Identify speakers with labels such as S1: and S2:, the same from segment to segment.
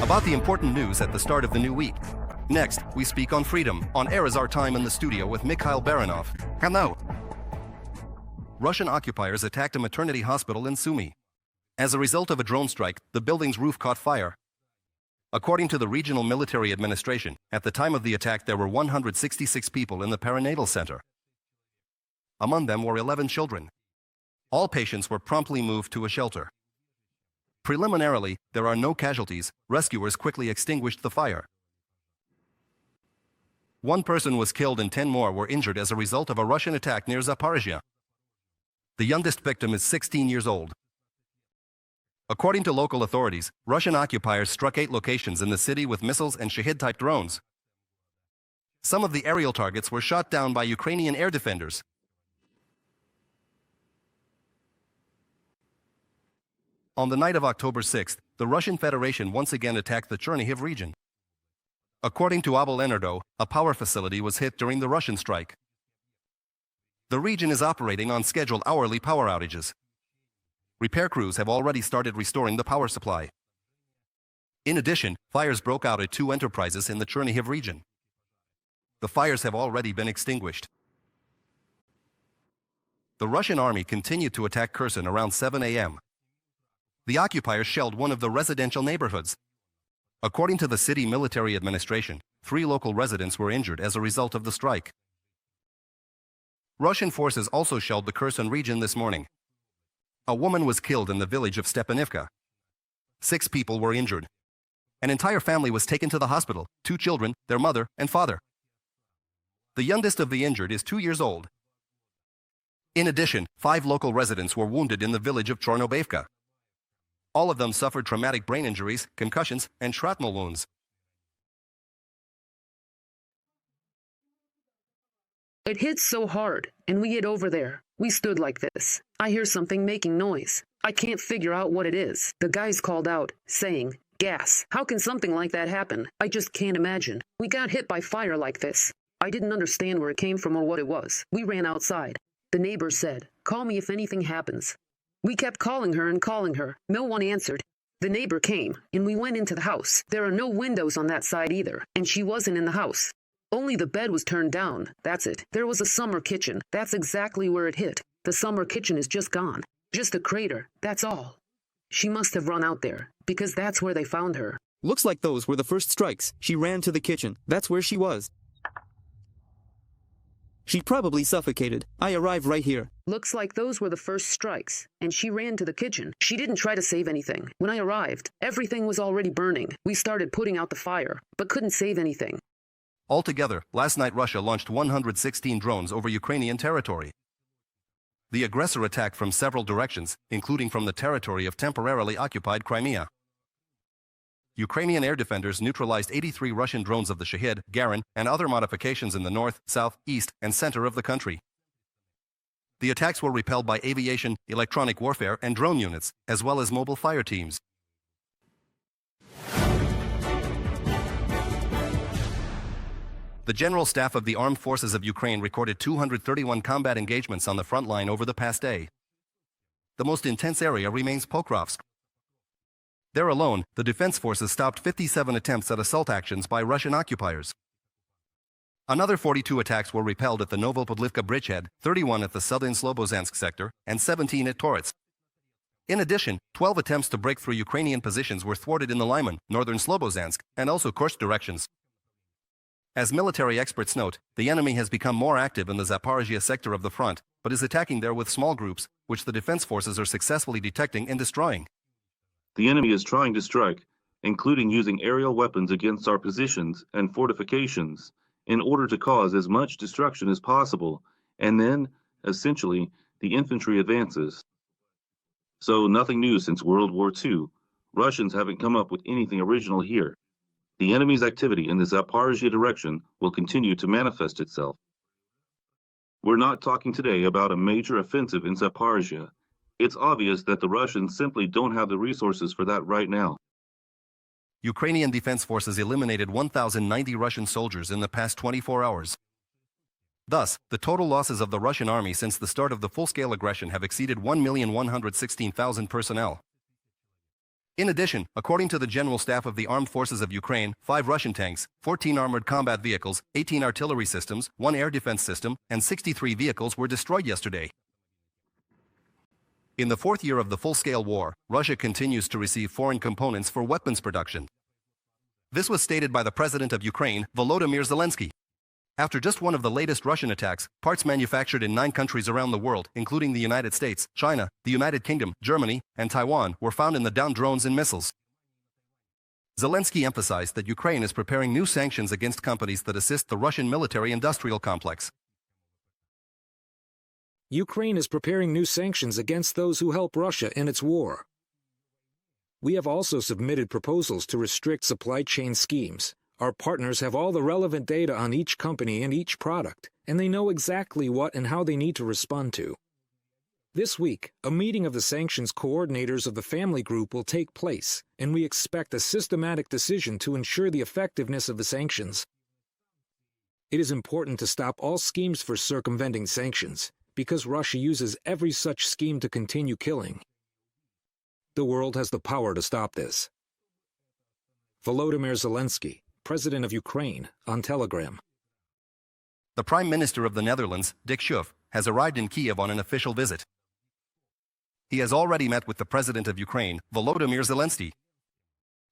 S1: about the important news at the start of the new week. Next, we speak on freedom. On air is our time in the studio with Mikhail Baranov. Hello. Russian occupiers attacked a maternity hospital in Sumy. As a result of a drone strike, the building's roof caught fire. According to the regional military administration, at the time of the attack there were 166 people in the perinatal center. Among them were 11 children. All patients were promptly moved to a shelter. Preliminarily, there are no casualties. Rescuers quickly extinguished the fire. One person was killed and 10 more were injured as a result of a Russian attack near Zaporizhia. The youngest victim is 16 years old. According to local authorities, Russian occupiers struck 8 locations in the city with missiles and Shahid-type drones. Some of the aerial targets were shot down by Ukrainian air defenders. On the night of October 6th, the Russian Federation once again attacked the Chernihiv region. According to Obelenерgo, a power facility was hit during the Russian strike. The region is operating on scheduled hourly power outages. Repair crews have already started restoring the power supply. In addition, fires broke out at 2 enterprises in the Chernihiv region. The fires have already been extinguished. The Russian army continued to attack Kherson around 7 a.m. The occupiers shelled one of the residential neighborhoods. According to the city military administration, 3 local residents were injured as a result of the strike. Russian forces also shelled the Kherson region this morning. A woman was killed in the village of Stepanivka. 6 people were injured. An entire family was taken to the hospital, 2 children, their mother and father. The youngest of the injured is 2 years old. In addition, 5 local residents were wounded in the village of Chornobevka. All of them suffered traumatic brain injuries, concussions, and shrapnel wounds.
S2: It hit so hard, and we hit over there. We stood like this. I hear something making noise. I can't figure out what it is. The guys called out, saying, "Gas." How can something like that happen? I just can't imagine. We got hit by fire like this. I didn't understand where it came from or what it was. We ran outside. The neighbor said, "Call me if anything happens." We kept calling her and calling her. No one answered. The neighbor came, and we went into the house. There are no windows on that side either, and she wasn't in the house. Only the bed was turned down. That's it. There was a summer kitchen. That's exactly where it hit. The summer kitchen is just gone. Just a crater. That's all. She must have run out there, because that's where they found her.
S3: Looks like those were the first strikes. She ran to the kitchen. That's where she was. She probably suffocated. I arrived right here.
S2: Looks like those were the first strikes, and she ran to the kitchen. She didn't try to save anything. When I arrived, everything was already burning. We started putting out the fire, but couldn't save anything.
S1: Altogether, last night Russia launched 116 drones over Ukrainian territory. The aggressor attacked from several directions, including from the territory of temporarily occupied Crimea. Ukrainian air defenders neutralized 83 Russian drones of the Shahid, Garin, and other modifications in the north, south, east, and center of the country. The attacks were repelled by aviation, electronic warfare, and drone units, as well as mobile fire teams. The General Staff of the Armed Forces of Ukraine recorded 231 combat engagements on the front line over the past day. The most intense area remains Pokrovsk. There alone, the defense forces stopped 57 attempts at assault actions by Russian occupiers. Another 42 attacks were repelled at the Novopodlivka bridgehead, 31 at the southern Slobozhansk sector, and 17 at Torets. In addition, 12 attempts to break through Ukrainian positions were thwarted in the Lyman, northern Slobozhansk, and also Kursk directions. As military experts note, the enemy has become more active in the Zaporizhia sector of the front, but is attacking there with small groups, which the defense forces are successfully detecting and destroying.
S4: The enemy is trying to strike, including using aerial weapons against our positions and fortifications, in order to cause as much destruction as possible, and then, essentially, the infantry advances. So nothing new since World War II. Russians haven't come up with anything original here. The enemy's activity in the Zaporizhia direction will continue to manifest itself. We're not talking today about a major offensive in Zaporizhia. It's obvious that the Russians simply don't have the resources for that right now.
S1: Ukrainian defense forces eliminated 1,090 Russian soldiers in the past 24 hours. Thus, the total losses of the Russian army since the start of the full-scale aggression have exceeded 1,116,000 personnel. In addition, according to the General Staff of the Armed Forces of Ukraine, 5 Russian tanks, 14 armored combat vehicles, 18 artillery systems, 1 air defense system, and 63 vehicles were destroyed yesterday. In the 4th year of the full-scale war, Russia continues to receive foreign components for weapons production. This was stated by the President of Ukraine, Volodymyr Zelensky. After just one of the latest Russian attacks, parts manufactured in 9 countries around the world, including the United States, China, the United Kingdom, Germany, and Taiwan, were found in the downed drones and missiles. Zelensky emphasized that Ukraine is preparing new sanctions against companies that assist the Russian military-industrial complex.
S5: Ukraine is preparing new sanctions against those who help Russia in its war. We have also submitted proposals to restrict supply chain schemes. Our partners have all the relevant data on each company and each product, and they know exactly what and how they need to respond to. This week, a meeting of the sanctions coordinators of the family group will take place, and we expect a systematic decision to ensure the effectiveness of the sanctions. It is important to stop all schemes for circumventing sanctions, because Russia uses every such scheme to continue killing. The world has the power to stop this. Volodymyr Zelensky, President of Ukraine, on Telegram.
S1: The Prime Minister of the Netherlands, Dick Schoof, has arrived in Kiev on an official visit. He has already met with the President of Ukraine, Volodymyr Zelensky.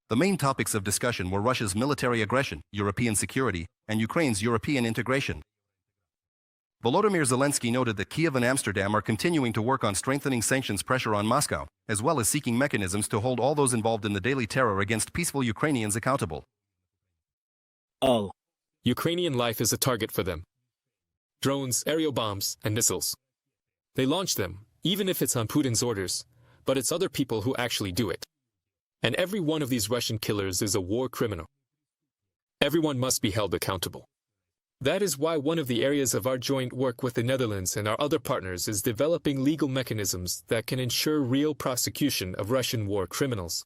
S1: The main topics of discussion were Russia's military aggression, European security, and Ukraine's European integration. Volodymyr Zelensky noted that Kiev and Amsterdam are continuing to work on strengthening sanctions pressure on Moscow, as well as seeking mechanisms to hold all those involved in the daily terror against peaceful Ukrainians accountable.
S6: All Ukrainian life is a target for them. Drones, aerial bombs, and missiles. They launch them, even if it's on Putin's orders, but it's other people who actually do it. And every one of these Russian killers is a war criminal. Everyone must be held accountable. That is why one of the areas of our joint work with the Netherlands and our other partners is developing legal mechanisms that can ensure real prosecution of Russian war criminals.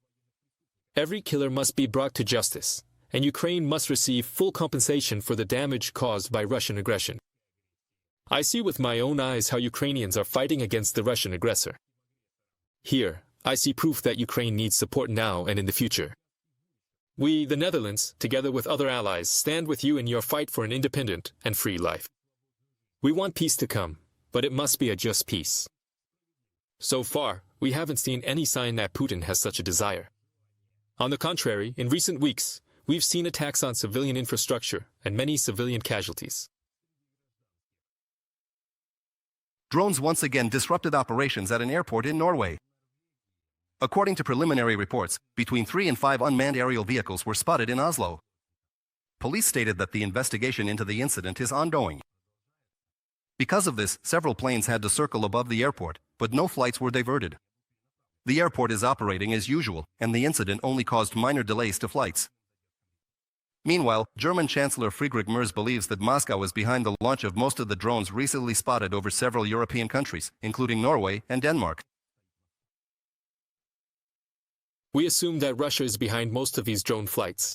S6: Every killer must be brought to justice, and Ukraine must receive full compensation for the damage caused by Russian aggression. I see with my own eyes how Ukrainians are fighting against the Russian aggressor. Here, I see proof that Ukraine needs support now and in the future. We, the Netherlands, together with other allies, stand with you in your fight for an independent and free life. We want peace to come, but it must be a just peace. So far, we haven't seen any sign that Putin has such a desire. On the contrary, in recent weeks, we've seen attacks on civilian infrastructure and many civilian casualties.
S1: Drones once again disrupted operations at an airport in Norway. According to preliminary reports, between 3 and 5 unmanned aerial vehicles were spotted in Oslo. Police stated that the investigation into the incident is ongoing. Because of this, several planes had to circle above the airport, but no flights were diverted. The airport is operating as usual, and the incident only caused minor delays to flights. Meanwhile, German Chancellor Friedrich Merz believes that Moscow is behind the launch of most of the drones recently spotted over several European countries, including Norway and Denmark.
S6: We assume that Russia is behind most of these drone flights.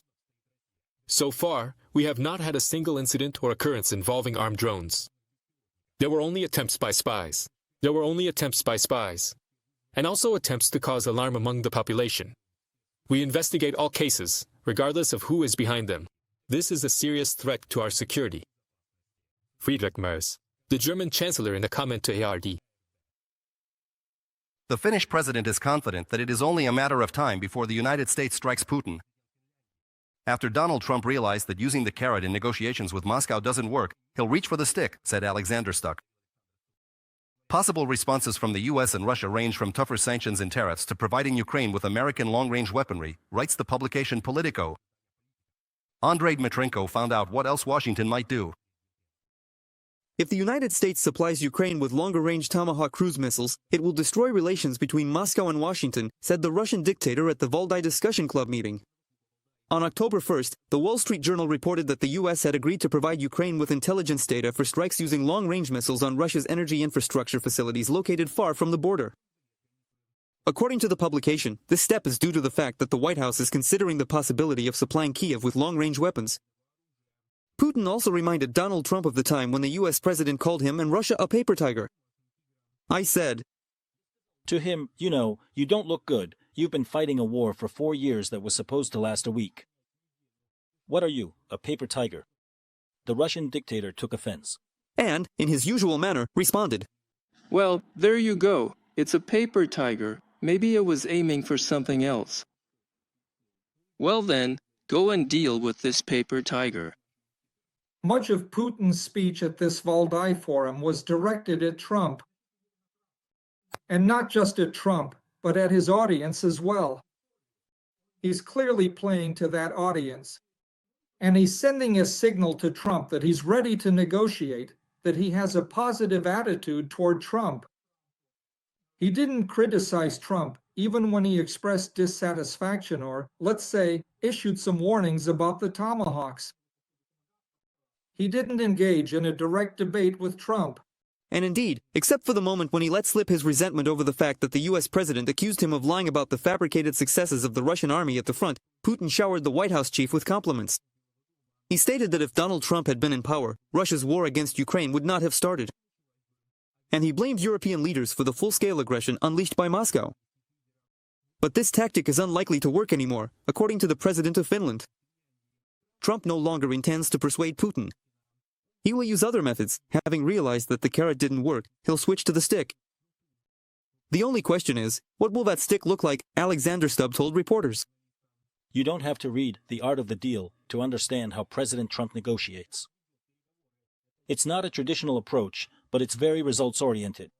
S6: So far, we have not had a single incident or occurrence involving armed drones. There were only attempts by spies. And also attempts to cause alarm among the population. We investigate all cases, regardless of who is behind them. This is a serious threat to our security. Friedrich Merz, the German Chancellor, in a comment to ARD.
S1: The Finnish president is confident that it is only a matter of time before the United States strikes Putin. After Donald Trump realized that using the carrot in negotiations with Moscow doesn't work, he'll reach for the stick, said Alexander Stuck. Possible responses from the US and Russia range from tougher sanctions and tariffs to providing Ukraine with American long-range weaponry, writes the publication Politico. Andrei Dmitrenko found out what else Washington might do.
S3: If the United States supplies Ukraine with longer-range Tomahawk cruise missiles, it will destroy relations between Moscow and Washington, said the Russian dictator at the Valdai Discussion Club meeting. On October 1st, the Wall Street Journal reported that the U.S. had agreed to provide Ukraine with intelligence data for strikes using long-range missiles on Russia's energy infrastructure facilities located far from the border. According to the publication, this step is due to the fact that the White House is considering the possibility of supplying Kiev with long-range weapons. Putin also reminded Donald Trump of the time when the U.S. president called him and Russia a paper tiger. I said
S7: to him, you know, you don't look good. You've been fighting a war for 4 years that was supposed to last a week. What are you, a paper tiger? The Russian dictator took offense.
S3: And, in his usual manner, responded.
S8: Well, there you go. It's a paper tiger. Maybe it was aiming for something else. Well then, go and deal with this paper tiger.
S9: Much of Putin's speech at this Valdai Forum was directed at Trump. And not just at Trump, but at his audience as well. He's clearly playing to that audience. And he's sending a signal to Trump that he's ready to negotiate, that he has a positive attitude toward Trump. He didn't criticize Trump, even when he expressed dissatisfaction or, let's say, issued some warnings about the tomahawks. He didn't engage in a direct debate with Trump.
S3: And indeed, except for the moment when he let slip his resentment over the fact that the US president accused him of lying about the fabricated successes of the Russian army at the front, Putin showered the White House chief with compliments. He stated that if Donald Trump had been in power, Russia's war against Ukraine would not have started. And he blamed European leaders for the full-scale aggression unleashed by Moscow. But this tactic is unlikely to work anymore, according to the president of Finland. Trump no longer intends to persuade Putin. He will use other methods. Having realized that the carrot didn't work, he'll switch to the stick. The only question is, what will that stick look like? Alexander Stubb told reporters.
S7: You don't have to read The Art of the Deal to understand how President Trump negotiates. It's not a traditional approach, but it's very results-oriented.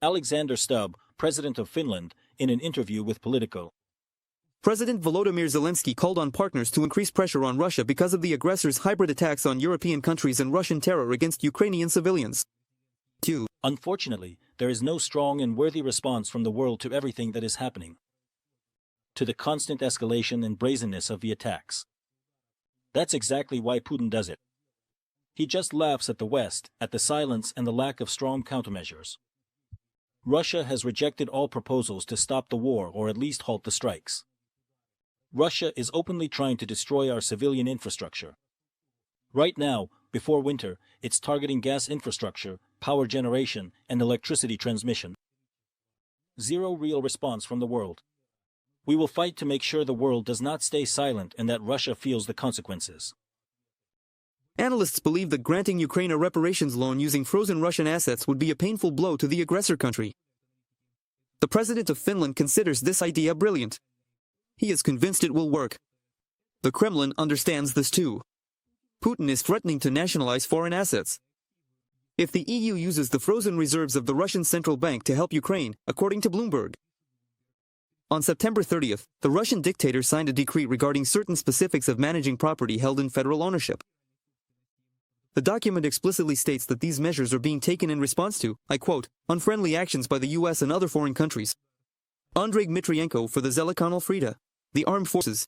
S7: Alexander Stubb, president of Finland, in an interview with Politico.
S3: President Volodymyr Zelensky called on partners to increase pressure on Russia because of the aggressor's hybrid attacks on European countries and Russian terror against Ukrainian civilians. 2.
S7: Unfortunately, there is no strong and worthy response from the world to everything that is happening. To the constant escalation and brazenness of the attacks. That's exactly why Putin does it. He just laughs at the West, at the silence and the lack of strong countermeasures. Russia has rejected all proposals to stop the war or at least halt the strikes. Russia is openly trying to destroy our civilian infrastructure. Right now, before winter, it's targeting gas infrastructure, power generation, and electricity transmission. Zero real response from the world. We will fight to make sure the world does not stay silent and that Russia feels the consequences.
S3: Analysts believe that granting Ukraine a reparations loan using frozen Russian assets would be a painful blow to the aggressor country. The president of Finland considers this idea brilliant. He is convinced it will work. The Kremlin understands this too. Putin is threatening to nationalize foreign assets. If the EU uses the frozen reserves of the Russian central bank to help Ukraine, according to Bloomberg. On September 30th, the Russian dictator signed a decree regarding certain specifics of managing property held in federal ownership. The document explicitly states that these measures are being taken in response to, I quote, unfriendly actions by the US and other foreign countries. Andrei Dmitrienko for the Zelekanal Frida, the Armed Forces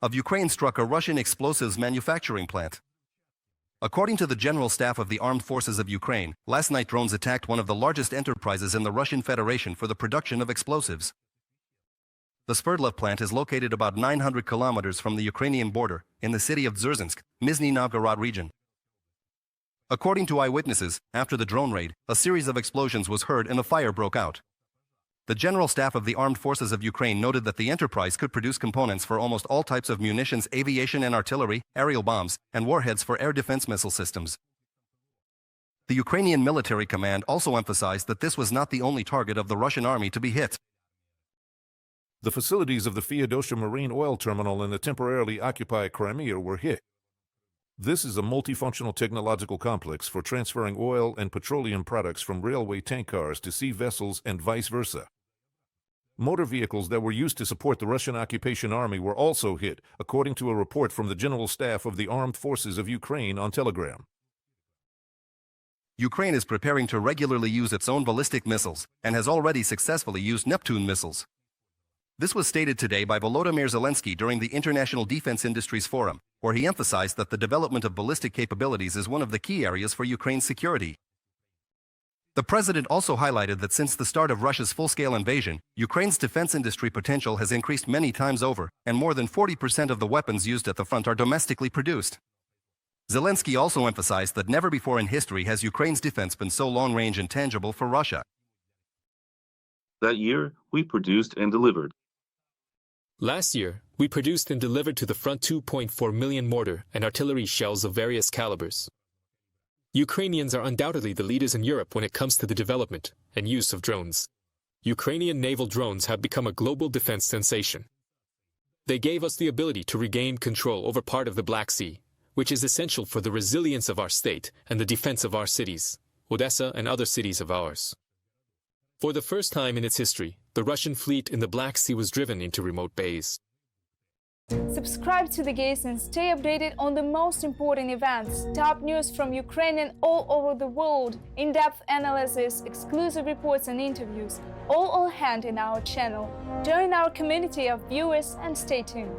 S1: of Ukraine struck a Russian explosives manufacturing plant. According to the General Staff of the Armed Forces of Ukraine, last night drones attacked one of the largest enterprises in the Russian Federation for the production of explosives. The Sverdlov plant is located about 900 kilometers from the Ukrainian border, in the city of Dzerzhinsk, Nizhny Novgorod region. According to eyewitnesses, after the drone raid, a series of explosions was heard and a fire broke out. The General Staff of the Armed Forces of Ukraine noted that the enterprise could produce components for almost all types of munitions, aviation and artillery, aerial bombs, and warheads for air defense missile systems. The Ukrainian military command also emphasized that this was not the only target of the Russian army to be hit.
S10: The facilities of the Feodosia Marine Oil Terminal in the temporarily occupied Crimea were hit. This is a multifunctional technological complex for transferring oil and petroleum products from railway tank cars to sea vessels and vice versa. Motor vehicles that were used to support the Russian occupation army were also hit, according to a report from the General Staff of the Armed Forces of Ukraine on Telegram.
S1: Ukraine is preparing to regularly use its own ballistic missiles and has already successfully used Neptune missiles. This was stated today by Volodymyr Zelensky during the International Defense Industries Forum, where he emphasized that the development of ballistic capabilities is one of the key areas for Ukraine's security. The president also highlighted that since the start of Russia's full-scale invasion, Ukraine's defense industry potential has increased many times over, and more than 40% of the weapons used at the front are domestically produced. Zelensky also emphasized that never before in history has Ukraine's defense been so long-range and tangible for Russia.
S4: That year, we produced and delivered.
S6: Last year, we produced and delivered to the front 2.4 million mortar and artillery shells of various calibers. Ukrainians are undoubtedly the leaders in Europe when it comes to the development and use of drones. Ukrainian naval drones have become a global defense sensation. They gave us the ability to regain control over part of the Black Sea, which is essential for the resilience of our state and the defense of our cities, Odessa and other cities of ours. For the first time in its history, the Russian fleet in the Black Sea was driven into remote bays.
S11: Subscribe to The Gaze and stay updated on the most important events, top news from Ukraine and all over the world, in-depth analysis, exclusive reports and interviews, all on hand in our channel. Join our community of viewers and stay tuned.